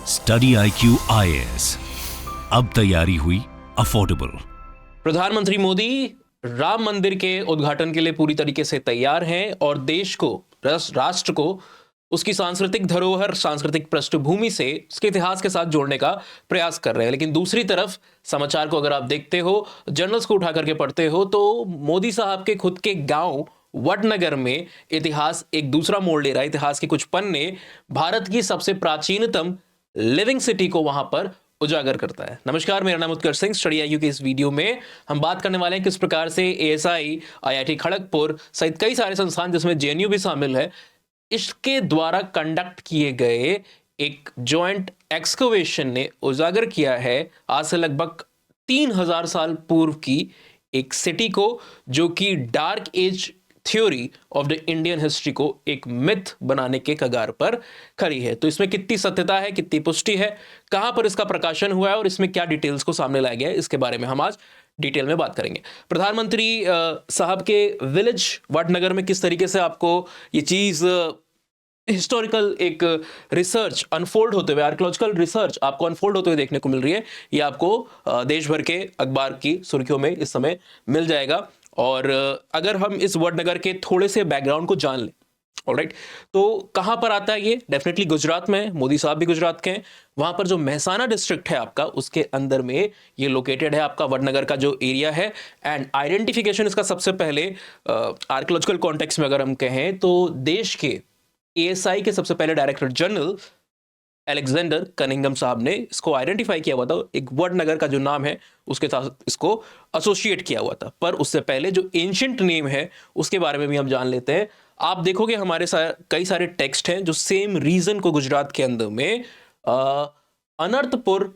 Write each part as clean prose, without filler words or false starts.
Study IQ IAS, अब तैयारी हुई अफोर्डेबल। प्रधानमंत्री मोदी राम मंदिर के उद्घाटन के लिए पूरी तरीके से तैयार हैं और देश को, राष्ट्र को उसकी सांस्कृतिक धरोहर, सांस्कृतिक पृष्ठभूमि से उसके इतिहास के साथ जोड़ने का प्रयास कर रहे हैं। लेकिन दूसरी तरफ समाचार को अगर आप देखते हो, जर्नल्स को उठा करके पढ़ते हो, तो मोदी साहब के खुद के गांव वडनगर में इतिहास एक दूसरा मोड़ ले रहा है। इतिहास के कुछ पन्ने भारत की सबसे प्राचीनतम लिविंग सिटी को वहां पर उजागर करता है। नमस्कार, मेरा नाम उत्कर्ष सिंह। स्टडी IQ के इस वीडियो में हम बात करने वाले हैं किस प्रकार से ASI, IIT खड़गपुर सहित कई सारे संस्थान जिसमें JNU भी शामिल है, इसके द्वारा कंडक्ट किए गए एक जॉइंट एक्सकवेशन ने उजागर किया है आज से लगभग 3000 साल पूर्व की एक सिटी को, जो कि dark age theory of the Indian history को एक मिथ बनाने के कगार पर खड़ी है। तो इसमें कितनी सत्यता है, कितनी पुष्टि है, कहां पर इसका प्रकाशन हुआ है और इसमें क्या डिटेल्स को सामने लाया गया है, इसके बारे में हम आज डिटेल में बात करेंगे। प्रधानमंत्री साहब के विलेज वडनगर में किस तरीके से आपको ये चीज हिस्टोरिकल एक रिसर्च अनफोल्ड होते हुए, आर्कियोलॉजिकल रिसर्च आपको अनफोल्ड होते हुए देखने को मिल रही है। ये आपको देश भर के अखबार की सुर्खियों में इस समय मिल जाएगा। और अगर हम इस वडनगर के थोड़े से बैकग्राउंड को जान लें, ऑलराइट, तो कहां पर आता है ये? डेफिनेटली गुजरात में है। मोदी साहब भी गुजरात के हैं। वहां पर जो महसाना डिस्ट्रिक्ट है आपका, उसके अंदर में ये लोकेटेड है आपका वडनगर का जो एरिया है। एंड आइडेंटिफिकेशन इसका सबसे पहले आर्कियोलॉजिकल कॉन्टेक्स्ट में अगर हम कहें तो देश के ASI के सबसे पहले डायरेक्टर जनरल अलेक्जेंडर कनिंघम साहब ने इसको आइडेंटिफाई किया हुआ था। एक वडनगर का जो नाम है उसके साथ इसको एसोसिएट किया हुआ था। पर उससे पहले जो एंशिएंट नेम है उसके बारे में भी हम जान लेते हैं। आप देखोगे हमारे कई सारे टेक्स्ट हैं जो सेम रीजन को गुजरात के अंदर में अनर्थपुर,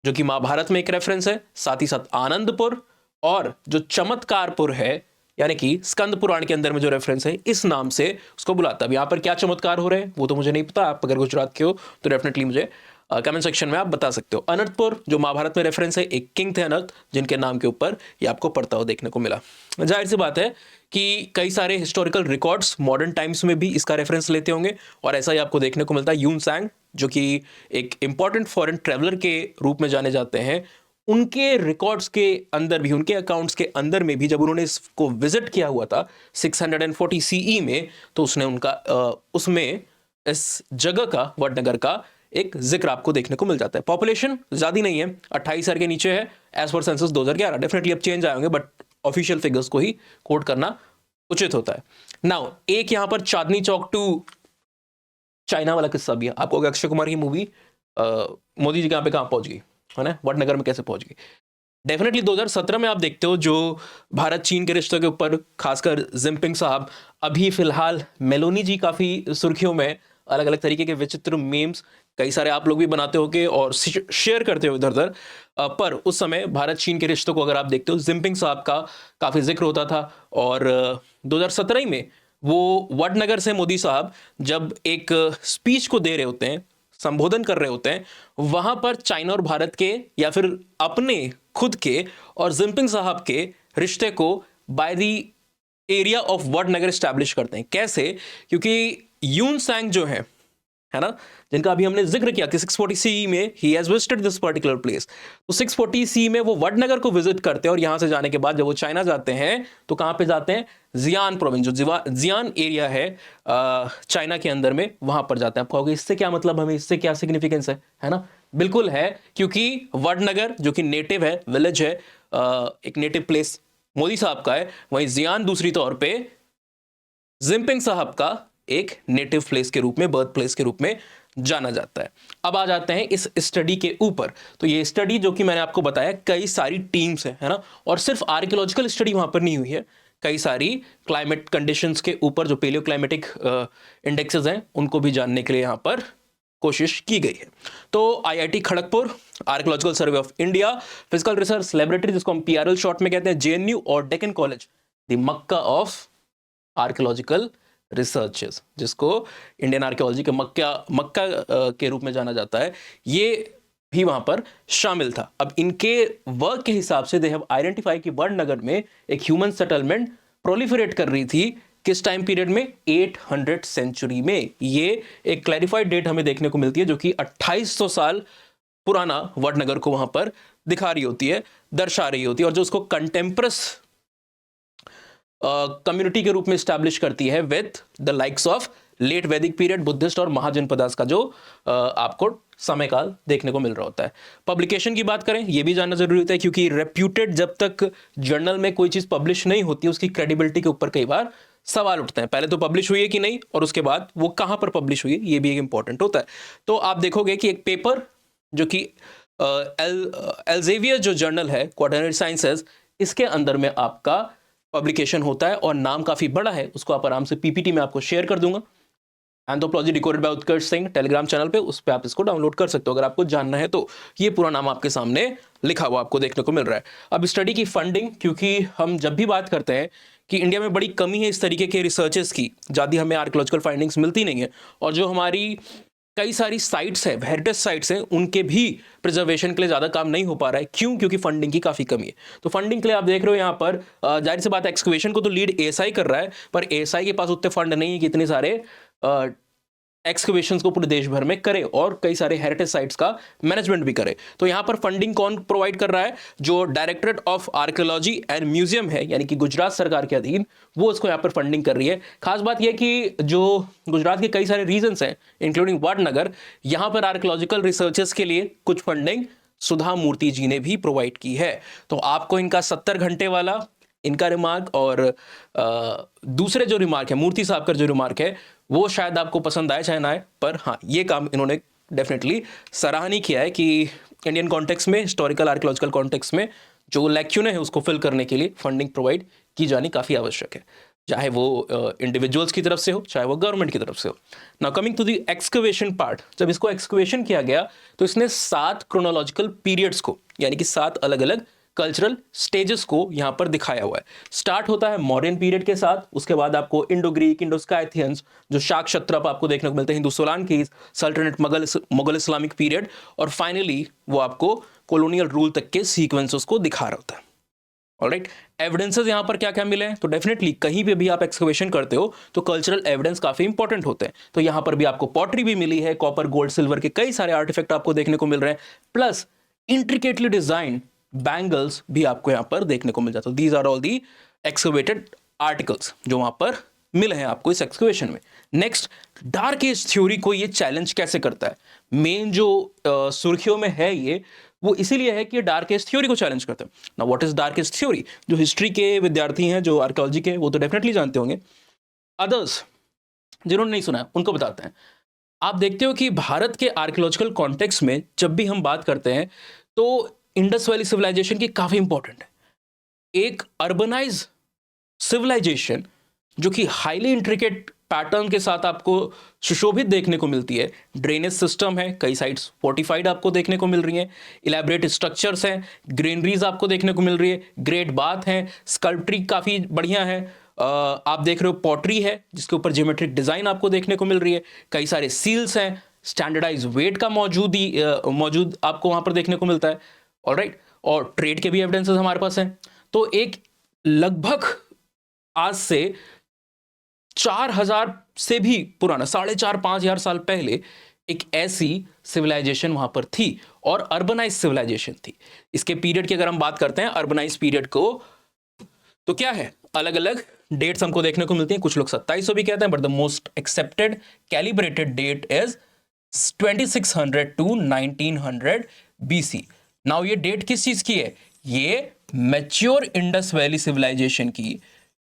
जो कि महाभारत में एक रेफरेंस है, साथ ही साथ आनंदपुर, और जो चमत्कारपुर है यानी कि स्कंद पुराण के अंदर में जो रेफरेंस है, इस नाम से उसको बुलाता है। अब यहाँ पर क्या चमत्कार हो रहे हैं वो तो मुझे नहीं पता। आप अगर गुजरात के हो तो डेफिनेटली मुझे कमेंट सेक्शन में आप बता सकते हो। अनर्थपुर जो महाभारत में रेफरेंस है, एक किंग थे अनर्थ, जिनके नाम के ऊपर ये आपको पढ़ता हुआ देखने को मिला। जाहिर सी बात है कि कई सारे हिस्टोरिकल रिकॉर्ड्स मॉडर्न टाइम्स में भी इसका रेफरेंस लेते होंगे और ऐसा ही आपको देखने को मिलता है। यून सांग, जो कि एक इंपॉर्टेंट फॉरेन ट्रेवलर के रूप में जाने जाते हैं, उनके रिकॉर्ड्स के अंदर भी, उनके अकाउंट्स के अंदर में भी, जब उन्होंने इसको विजिट किया हुआ था 640 CE में, तो उसने उनका उसमें इस जगह का, वडनगर का एक जिक्र आपको देखने को मिल जाता है। पॉपुलेशन ज्यादा नहीं है, 28,000 के नीचे है एज पर सेंसस 2011। डेफिनेटली अब चेंज आएंगे, बट ऑफिशियल फिगर्स को ही कोट करना उचित होता है। नाउ एक यहां पर चांदनी चौक टू चाइना वाला किस्सा भी है। आपको अक्षय कुमार की मूवी मोदी जी कहां पहुंच गई है ना, वडनगर में कैसे पहुंच गई। डेफिनेटली 2017 में आप देखते हो जो भारत चीन के रिश्तों के ऊपर खासकर जिनपिंग साहब, अभी फिलहाल मेलोनी जी काफी सुर्खियों में, अलग अलग तरीके के विचित्र मीम्स कई सारे आप लोग भी बनाते होगे और शेयर करते हो इधर उधर। पर उस समय भारत चीन के रिश्तों को अगर आप देखते हो, जिनपिंग साहब का काफी जिक्र होता था। और 2017 में वो वडनगर से मोदी साहब जब एक स्पीच को दे रहे होते हैं, संबोधन कर रहे होते हैं, वहां पर चाइना और भारत के या फिर अपने खुद के और जिनपिंग साहब के रिश्ते को by the area of Vadnagar establish करते हैं। कैसे? क्योंकि यून सांग जो है ना, जिनका अभी हमने जिक्र किया कि 640 CE में he has visited this particular place, तो 640 CE में वो वडनगर को विजिट करते हैं और यहां से जाने के बाद जब वो चाइना जाते हैं तो कहां पे जाते हैं? जियान प्रोविंस, जो जियान एरिया है चाइना के अंदर में, वहां पर जाते हैं। आप कहोगे इससे क्या मतलब, हमें इससे क्या सिग्निफिकेंस है ना? बिल्कुल है, क्योंकि वडनगर जो कि नेटिव है, विलेज है, एक नेटिव प्लेस मोदी साहब का है, वहीं जियान दूसरी तौर पर जिनपिंग साहब का एक नेटिव प्लेस के रूप में, बर्थ प्लेस के रूप में जाना जाता है। अब आ जाते हैं इस स्टडी के ऊपर। तो ये स्टडी जो कि मैंने आपको बताया, कई सारी टीम्स है ना, और सिर्फ आर्कियोलॉजिकल स्टडी वहां पर नहीं हुई है, कई सारी क्लाइमेट कंडीशंस के ऊपर जो पेलियो क्लाइमेटिक इंडेक्सेस हैं उनको भी जानने के लिए यहां पर कोशिश की गई है। तो IIT Kharagpur, archaeological survey of India, physical research laboratory जिसको हम PRL शॉर्ट में कहते हैं, JNU और Deccan college, the Mecca of archaeological researches, जिसको इंडियन आर्कियोलॉजी के मक्का के रूप में जाना जाता है, ये भी वहां पर शामिल था। अब इनके वर्क के हिसाब से दे हैव आइडेंटिफाई कि वडनगर में एक ह्यूमन सेटलमेंट प्रोलिफरेट कर रही थी किस टाइम पीरियड में? 800 सेंचुरी में। ये एक क्लैरिफाइड डेट हमें देखने को मिलती है जो कि 2800 साल पुराना वडनगर को वहां पर दिखा रही होती है, दर्शा रही होती है, और जो उसको कंटेम्परस कम्युनिटी के रूप में स्टैब्लिश करती है with the likes of late Vedic period, Buddhist और महाजनपदास का जो आपको समय काल देखने को मिल रहा होता है। पब्लिकेशन की बात करें, यह भी जानना जरूरी होता है क्योंकि रेप्यूटेड जब तक जर्नल में कोई चीज पब्लिश नहीं होती उसकी क्रेडिबिलिटी के ऊपर कई बार सवाल उठते हैं। पहले तो पब्लिश हुई है कि नहीं, और उसके बाद वो कहां पर पब्लिश हुई है, ये भी एक इंपॉर्टेंट होता है। तो आप देखोगे कि एक पेपर जो कि एल्जेवियर जो जर्नल है क्वाटरनरी साइंसेस, इसके अंदर में आपका पब्लिकेशन होता है और नाम काफी बड़ा है, उसको आप आराम से पीपीटी में आपको शेयर कर दूंगा। एंथ्रोपोलॉजी डिकोडेड बाय उत्कर्ष सिंह टेलीग्राम चैनल पे, उस पे आप इसको डाउनलोड कर सकते हो अगर आपको जानना है तो। ये पूरा नाम आपके सामने लिखा हुआ आपको देखने को मिल रहा है। अब स्टडी की फंडिंग, क्योंकि हम जब भी बात करते हैं कि इंडिया में बड़ी कमी है इस तरीके के रिसर्चेस की, ज़्यादा हमें आर्कियोलॉजिकल फाइंडिंग्स मिलती नहीं है, और जो हमारी कई सारी साइट्स हैं, हेरिटेज साइट्स हैं, उनके भी प्रिजर्वेशन के लिए ज़्यादा काम नहीं हो पा रहा है। क्यों? क्योंकि फंडिंग की काफ़ी कमी है। तो फंडिंग के लिए आप देख रहे हो यहाँ पर जाहिर सी बात है एक्सकवेशन को तो लीड एएसआई कर रहा है, पर एएसआई के पास उतने फंड नहीं है कि इतने सारे एक्सकवेशंस को पूरे देश भर में करे और कई सारे हेरिटेज साइट्स का मैनेजमेंट भी करे। तो यहाँ पर फंडिंग कौन प्रोवाइड कर रहा है? जो directorate of archaeology and museum है, यानी कि गुजरात सरकार के अधीन, वो उसको यहाँ पर फंडिंग कर रही है। खास बात यह कि जो गुजरात के कई सारे रीजन्स हैं इंक्लूडिंग वडनगर, यहाँ पर आर्कियोलॉजिकल रिसर्चेस के लिए कुछ फंडिंग सुधा मूर्ति जी ने भी प्रोवाइड की है। तो आपको इनका 70 घंटे वाला इनका रिमार्क और दूसरे जो रिमार्क है, मूर्ति साहब का जो रिमार्क है, वो शायद आपको पसंद आए चाहे ना आए, पर हाँ ये काम इन्होंने डेफिनेटली सराहनीय किया है कि इंडियन कॉन्टेक्स्ट में, हिस्टोरिकल आर्कियोलॉजिकल कॉन्टेक्स्ट में जो लैक्यूने है उसको फिल करने के लिए फंडिंग प्रोवाइड की जानी काफ़ी आवश्यक है, चाहे वो इंडिविजुअल्स की तरफ से हो चाहे वो गवर्नमेंट की तरफ से हो। Now coming to the excavation part, जब इसको एक्सकवेशन किया गया तो इसने 7 क्रोनोलॉजिकल पीरियड्स को, यानी कि 7 अलग अलग कल्चरल स्टेजेस को यहां पर दिखाया हुआ है। स्टार्ट होता है मौर्यन पीरियड के साथ, उसके बाद आपको इंडो ग्रीक, इंडो स्काइथियंस, जो शाक क्षत्रप आपको देखने को मिलते हैं, हिंदू सोलांकीज, सल्तनत मुगल इस्लामिक पीरियड, और फाइनली वो आपको कॉलोनियल रूल तक के सीक्वेंसेस को दिखा रहा होता है। ऑलराइट, एविडेंसेस यहां पर क्या क्या मिले हैं? तो डेफिनेटली कहीं पे भी आप एक्सकवेशन करते हो तो कल्चरल एविडेंस काफी इंपॉर्टेंट होते हैं। तो यहां पर भी आपको पॉटरी भी मिली है, कॉपर, गोल्ड, सिल्वर के कई सारे आर्टिफैक्ट आपको देखने को मिल रहे हैं, प्लस इंट्रिकेटली डिजाइन बैंगल्स भी आपको यहां पर देखने को मिल जाते हैं। These are all the excavated articles जो वहां पर मिले हैं आपको इस एक्सकवेशन में। नेक्स्ट, डार्क एज थ्योरी को ये चैलेंज कैसे करता है? मेन जो सुर्खियों में है ये, वो इसीलिए है कि डार्क एज थ्योरी को चैलेंज करते हैं। ना what is dark age theory? जो हिस्ट्री के विद्यार्थी हैं, जो आर्कियोलॉजी के, वो तो डेफिनेटली जानते होंगे। अदर्स जिन्होंने नहीं सुना है उनको बताते हैं। आप देखते हो कि भारत के आर्कियोलॉजिकल कॉन्टेक्स्ट में जब भी हम बात करते हैं तो इंडस वैली सिविलाइजेशन की काफी इंपॉर्टेंट है। एक अर्बनाइज सिविलाइजेशन जो कि हाईली इंट्रिकेट पैटर्न के साथ आपको सुशोभित देखने को मिलती है। ड्रेनेज सिस्टम है, कई साइट्स फोर्टिफाइड आपको देखने को मिल रही हैं, इलेबरेट स्ट्रक्चर्स हैं, ग्रेनरीज आपको देखने को मिल रही है, ग्रेट बाथ है, स्कल्पट्री काफी बढ़िया है, आप देख रहे हो पॉटरी है जिसके ऊपर ज्योमेट्रिक डिजाइन आपको देखने को मिल रही है, कई सारे सील्स हैं, स्टैंडर्डाइज वेट का मौजूद आपको वहां पर देखने को मिलता है। ऑलराइट, और ट्रेड के भी एविडेंसेस हमारे पास हैं। तो एक लगभग आज से 4000 से भी पुराना, 4,500-5,000 साल पहले एक ऐसी सिविलाइजेशन वहां पर थी और अर्बनाइज सिविलाइजेशन थी। इसके पीरियड की अगर हम बात करते हैं अर्बनाइज पीरियड को, तो क्या है, अलग अलग डेट्स हमको देखने को मिलती हैं। कुछ लोग 2700 भी कहते हैं, but the most accepted calibrated date is 2600 to 1900 BC। Now ये डेट किस चीज की है? ये मैच्योर इंडस वैली सिविलाइजेशन की,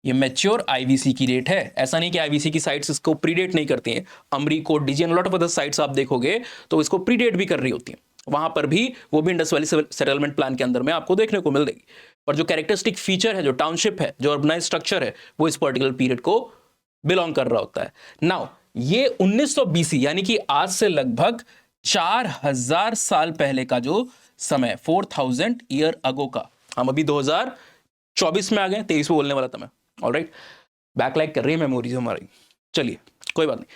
ये मैच्योर आईवीसी की डेट है। ऐसा नहीं कि आईवीसी की साइट्स इसको प्रीडेट नहीं करती हैं। Amri Kot, Diji and lot of other sites आप देखोगे तो इसको प्रीडेट भी कर रही होती हैं। वहां पर भी वो भी इंडस वैली सेटलमेंट प्लान के अंदर में आपको देखने को मिल जाएगी। पर जो कैरेक्टरिस्टिक फीचर है, जो टाउनशिप है, जो अर्बनाइज स्ट्रक्चर है, वो इस पर्टिकुलर पीरियड को बिलोंग कर रहा होता है। नाउ ये 1900 BC यानी कि आज से लगभग 4000 साल पहले का जो समय, 4000 ईयर अगो का, हम अभी 2024 में आ गए, 23 में बोलने वाला था मैं। ऑलराइट, बैकलैग कर रही है मेमोरीज हमारी, चलिए कोई बात नहीं।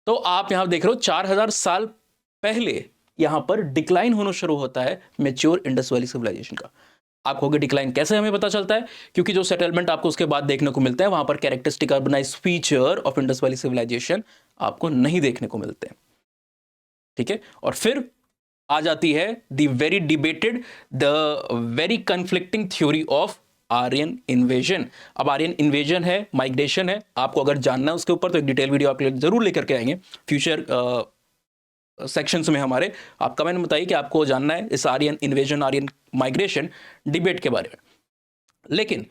तो आप यहां देख रहे हो 4000 साल पहले यहां पर डिक्लाइन होना शुरू होता है मैच्योर इंडस वैली सिविलाइजेशन का। आप कहोगे डिक्लाइन कैसे हमें पता चलता है? क्योंकि जो सेटलमेंट आपको उसके बाद देखने को मिलता है वहां पर characteristic urbanized feature of Indus valley civilization आपको नहीं देखने को मिलते हैं, ठीक है। और फिर आ जाती है the very debated, the very conflicting theory of Aryan invasion. अब आर्यन इन्वेजन है, माइग्रेशन है, आपको अगर जानना है उसके ऊपर तो एक डिटेल वीडियो आपके लिए जरूर लेकर के आएंगे फ्यूचर सेक्शंस में हमारे। आप कमेंट में बताइए कि आपको जानना है इस Aryan invasion, Aryan migration debate के बारे में। लेकिन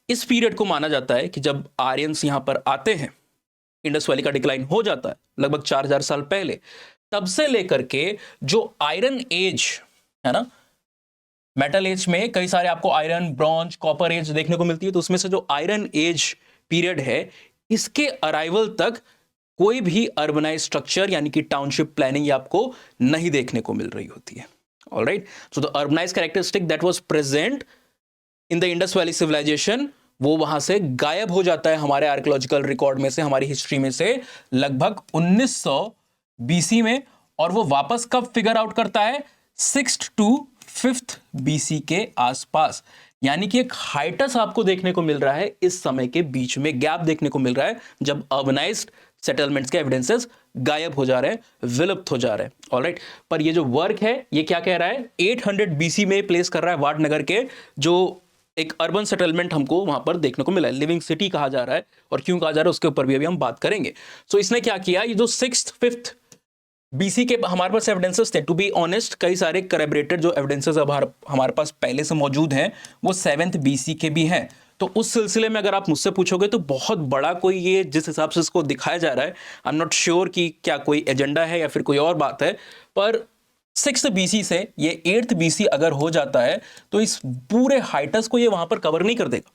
इस पीरियड को माना जाता है कि जब आर्यंस यहाँ पर आते हैं, इंडस वैली का डिक्लाइन हो जाता है लगभग 4000 साल पहले, तब से लेकर के जो आयरन एज है ना, मेटल एज में कई सारे आपको आयरन, ब्रॉन्ज, कॉपर एज देखने को मिलती है, तो उसमें से जो आयरन एज पीरियड है इसके अराइवल तक कोई भी अर्बनाइज स्ट्रक्चर यानी कि टाउनशिप प्लानिंग आपको नहीं देखने को मिल रही होती है। Alright, so the urbanize characteristic that was present in the Indus valley civilization वो वहां से गायब हो जाता है हमारे आर्कियोलॉजिकल रिकॉर्ड में से, हमारी हिस्ट्री में से लगभग 1900 बीसी में। और वो वापस कब फिगर आउट करता है? 6th to 5th बीसी के आसपास। यानी कि एक हाइटस आपको देखने को मिल रहा है इस समय के बीच में, गैप देखने को मिल रहा है जब अर्बनाइज्ड सेटलमेंट्स के एविडेंसेस गायब हो जा रहे हैं, विलुप्त हो जा रहे हैं। ऑलराइट, पर ये जो वर्क है ये क्या कह रहा है? 800 बीसी में प्लेस कर रहा है वाडनगर के जो एक अर्बन सेटलमेंट हमको वहां पर देखने को मिला है, लिविंग सिटी कहा जा रहा है। और क्यों कहा जा रहा है उसके ऊपर भी अभी हम बात करेंगे। सो इसने क्या किया, ये जो 6th 5th बीसी के हमारे पास एविडेंसेस थे, टू बी ऑनेस्ट कई सारे करैबोरेटेड जो एविडेंसेस अब हमारे पास पहले से मौजूद हैं वो 7th बीसी के भी हैं। तो उस सिलसिले में अगर आप मुझसे पूछोगे तो बहुत बड़ा कोई ये जिस हिसाब से इसको दिखाया जा रहा है, आई एम नॉट श्योर कि क्या कोई एजेंडा है या फिर कोई और बात है, पर 6th बीसी से ये 8th बीसी अगर हो जाता है तो इस पूरे हाइटस को ये वहां पर कवर नहीं कर देगा।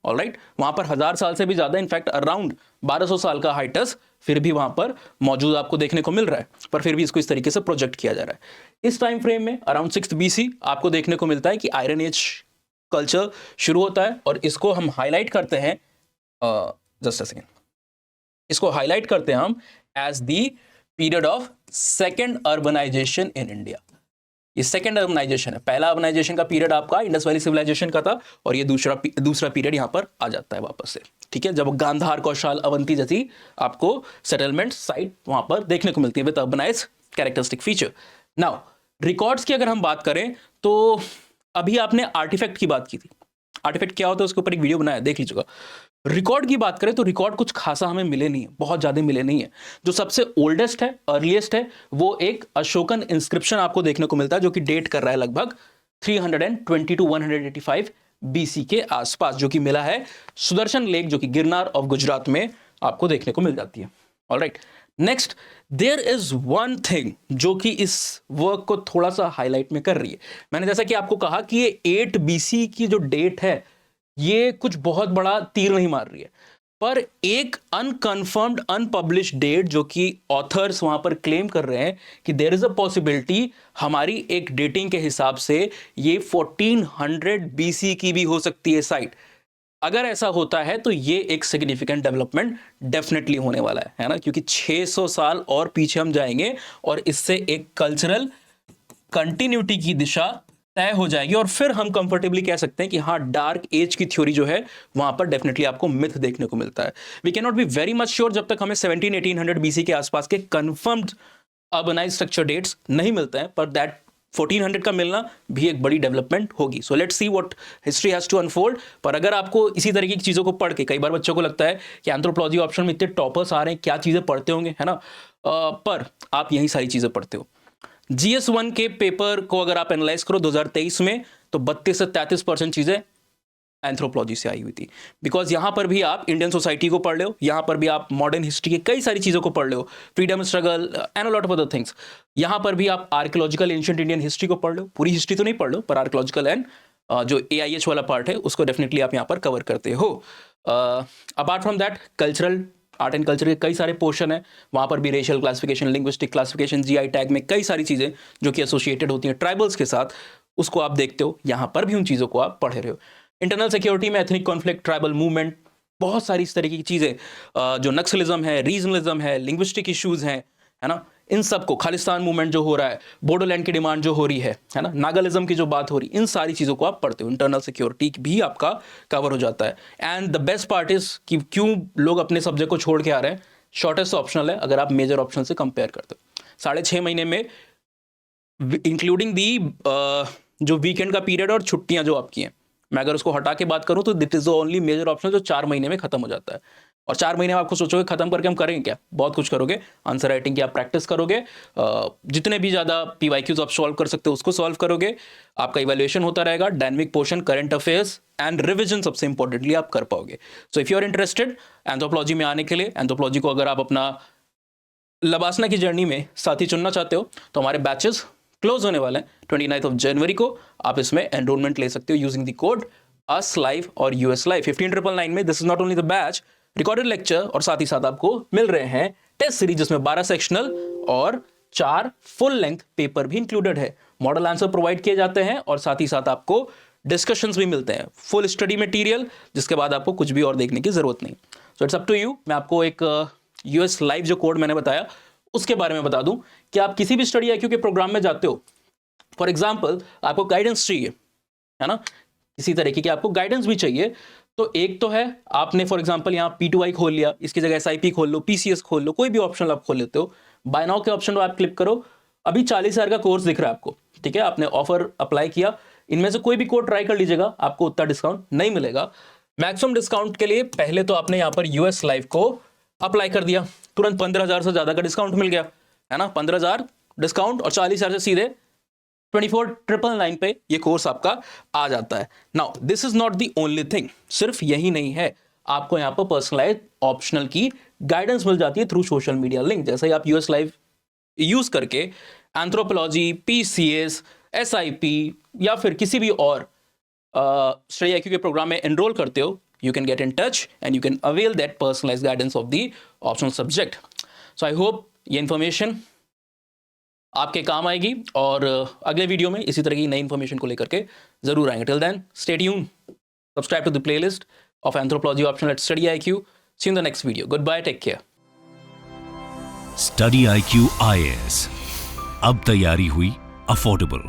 ऑलराइट, वहां पर 1000 साल से भी ज्यादा, इनफैक्ट अराउंड 1200 साल का हाइटस फिर भी वहां पर मौजूद आपको देखने को मिल रहा है, पर फिर भी इसको इस तरीके से प्रोजेक्ट किया जा रहा है। इस टाइम फ्रेम में अराउंड 6th बीसी आपको देखने को मिलता है कि आयरन एज कल्चर शुरू होता है। और इसको हम हाईलाइट करते हैं, जस्ट अ सेकेंड, इसको हाईलाइट करते हैं हम as the period of second urbanization in India. ये सेकेंड अर्बनाइजेशन है, पहला अर्बनाइजेशन का पीरियड आपका इंडस वैली सिविलाइजेशन का था और ये दूसरा पीरियड यहां पर आ जाता है वापस से, ठीक है, जब गांधार, कौशाल, अवंती जैसी आपको सेटलमेंट साइट वहां पर देखने को मिलती है with urbanise characteristic feature. Now records की अगर हम बात करें तो अभी आपने आर्टिफैक्ट की बात की थी, आर्टिफैक्ट क्या होता है उसके ऊपर एक वीडियो बनाया, देख लीजिएगा। रिकॉर्ड की बात करें तो रिकॉर्ड कुछ खासा हमें मिले नहीं है, बहुत ज्यादा मिले नहीं है। जो सबसे ओल्डेस्ट है, अर्लीस्ट है, वो एक अशोकन इंस्क्रिप्शन आपको देखने को मिलता है जो कि डेट कर रहा है लगभग 320 to 185 बीसी के आसपास, जो कि मिला है सुदर्शन लेक जो कि गिरनार ऑफ गुजरात में आपको देखने को मिल जाती है। Alright, next there is one thing जो कि इस वर्क को थोड़ा सा हाईलाइट में कर रही है। मैंने जैसा कि आपको कहा कि ये 8 बीसी की जो डेट है ये कुछ बहुत बड़ा तीर नहीं मार रही है, पर एक अनकन्फर्म्ड अनपब्लिश्ड डेट जो कि ऑथर्स वहां पर क्लेम कर रहे हैं कि देयर इज अ पॉसिबिलिटी हमारी एक डेटिंग के हिसाब से ये 1400 बीसी की भी हो सकती है साइट। अगर ऐसा होता है तो ये एक सिग्निफिकेंट डेवलपमेंट डेफिनेटली होने वाला है ना, क्योंकि 600 साल और पीछे हम जाएंगे और इससे एक कल्चरल कंटिन्यूटी की दिशा तय हो जाएगी और फिर हम कंफर्टेबली कह सकते हैं कि हाँ, डार्क एज की थ्योरी जो है वहां पर डेफिनेटली आपको मिथ देखने को मिलता है। We cannot be very much sure जब तक हमें 1700-1800 बीसी के आसपास के कंफर्म्ड अर्बनाइज स्ट्रक्चर डेट्स नहीं मिलते हैं, पर दैट 1400 का मिलना भी एक बड़ी डेवलपमेंट होगी। So let's see what history has to unfold. पर अगर आपको इसी तरीके की चीज़ों को पढ़ के, कई बार बच्चों को लगता है कि एंथ्रोपोलॉजी ऑप्शन में इतने टॉपर्स आ रहे हैं, क्या चीज़ें पढ़ते होंगे, है ना, पर आप यही सारी चीज़ें पढ़ते हो। GS1 के पेपर को अगर आप एनालाइज करो 2023 में तो 32 से 33% चीज़ें एंथ्रोपोलॉजी से आई हुई थी, बिकॉज यहां पर भी आप इंडियन सोसाइटी को पढ़ लो, यहां पर भी आप मॉडर्न हिस्ट्री की कई सारी चीज़ों को पढ़ लो, freedom struggle and a lot of other things. यहां पर भी आप आर्कियोलॉजिकल एंशिएंट इंडियन हिस्ट्री को पढ़ लो, पूरी हिस्ट्री तो नहीं पढ़ लो, पर आर्कियोलॉजिकल एंड जो AIH वाला पार्ट है उसको डेफिनेटली आप यहाँ पर कवर करते हो। Apart from that cultural, art and culture के कई सारे पोर्शन है, वहाँ पर भी racial classification, linguistic classification, GI tag में कई सारी चीज़ें जो कि एसोसिएटेड होती हैं ट्राइबल्स के साथ, उसको आप देखते हो, यहाँ पर भी उन चीज़ों को आप पढ़ रहे हो। इंटरनल सिक्योरिटी में एथनिक कॉन्फ्लिक्ट, ट्राइबल मूवमेंट, बहुत सारी इस तरीके की चीज़ें जो नक्सलिज्म है, रीजनलिज्म है, लिंग्विस्टिक इश्यूज़ हैं, है ना, इन सबको, खालिस्तान मूवमेंट जो हो रहा है, बोडोलैंड की डिमांड जो हो रही है ना, नागालिज्म की जो बात हो रही है, इन सारी चीज़ों को आप पढ़ते हो। इंटरनल सिक्योरिटी भी आपका कवर हो जाता है। And the best part is कि क्यों लोग अपने सब्जेक्ट को छोड़ के आ रहे हैं, शॉर्टेस्ट ऑप्शनल है अगर आप मेजर ऑप्शन से कंपेयर करते हो। 6.5 महीने में इंक्लूडिंग दी जो वीकेंड का पीरियड और छुट्टियां जो आपकी हैं, मैं अगर उसको हटा के बात करूं तो that is the only major option जो 4 महीने में खत्म हो जाता है। और 4 महीने में आपको सोचोगे खत्म करके हम करेंगे क्या, बहुत कुछ करोगे। आंसर राइटिंग की आप प्रैक्टिस करोगे, जितने भी ज़्यादा PYQs आप सॉल्व कर सकते हो उसको सॉल्व करोगे, आपका इवैल्यूएशन होता रहेगा, dynamic portion, current affairs and revision सबसे इंपॉर्टेंटली आप कर पाओगे। So if you are interested anthropology में आने के लिए, एंथ्रोपोलॉजी को अगर आप अपना लबासना की जर्नी में साथी चुनना चाहते हो, तो हमारे बैचेस क्लोज होने वाले हैं 29 जनवरी को। आप इसमें एनरोलमेंट ले सकते हो using the code US Live और US Live 15999 में। This is not only the batch, recorded lecture और साथ ही साथ आपको मिल रहे हैं टेस्ट सीरीज जिसमें 12 सेक्शनल और 4 फुल लेंथ पेपर भी इंक्लूडेड है। मॉडल आंसर प्रोवाइड किए जाते हैं और साथ ही साथ आपको डिस्कशंस भी मिलते हैं, फुल स्टडी मटेरियल, जिसके बाद आपको कुछ भी और देखने की जरूरत नहीं। So it's up to you. मैं आपको एक US Live जो कोड मैंने बताया उसके बारे में बता दूं कि आप किसी भी स्टडी IQ के प्रोग्राम में जाते हो, फॉर एग्जाम्पल आपको गाइडेंस चाहिए, है ना, किसी तरीके की आपको गाइडेंस भी चाहिए, तो एक तो है आपने फॉर एग्जांपल यहाँ P2I खोल लिया, इसकी जगह SIP खोल लो, PCS खोल लो, कोई भी ऑप्शन आप खोल लेते हो। बाय नाउ के ऑप्शन को आप क्लिक करो, अभी 40,000 का कोर्स दिख रहा है आपको, ठीक है, आपने ऑफर अप्लाई किया, इनमें से कोई भी कोड ट्राई कर लीजिएगा, आपको उतना डिस्काउंट नहीं मिलेगा। मैक्सिमम डिस्काउंट के लिए पहले तो आपने यहाँ पर US Live को अप्लाई कर दिया, तुरंत 15,000 से ज्यादा का डिस्काउंट मिल गया, है ना, 15,000 डिस्काउंट और 40,000 से सीधे 24,999 पे ये कोर्स आपका आ जाता है। Now this is not the only thing, सिर्फ यही नहीं है, आपको यहाँ पर पर्सनलाइज ऑप्शनल की गाइडेंस मिल जाती है थ्रू सोशल मीडिया लिंक। जैसे ही आप US Live यूज करके एंथ्रोपोलॉजी, PCS, SIP या फिर किसी भी और स्टडी IQ के प्रोग्राम में एनरोल करते हो, you can get in touch and you can avail that personalized guidance of the optional subject. So I hope ये information आपके काम आएगी और अगले वीडियो में इसी तरह की नई इन्फॉर्मेशन को लेकर के जरूर आएंगे। Till then, stay tuned. Subscribe to the playlist of Anthropology optional at Study IQ. See you in the next video. Goodbye. Take care. Study IQ IAS, अब तैयारी हुई अफोर्डेबल।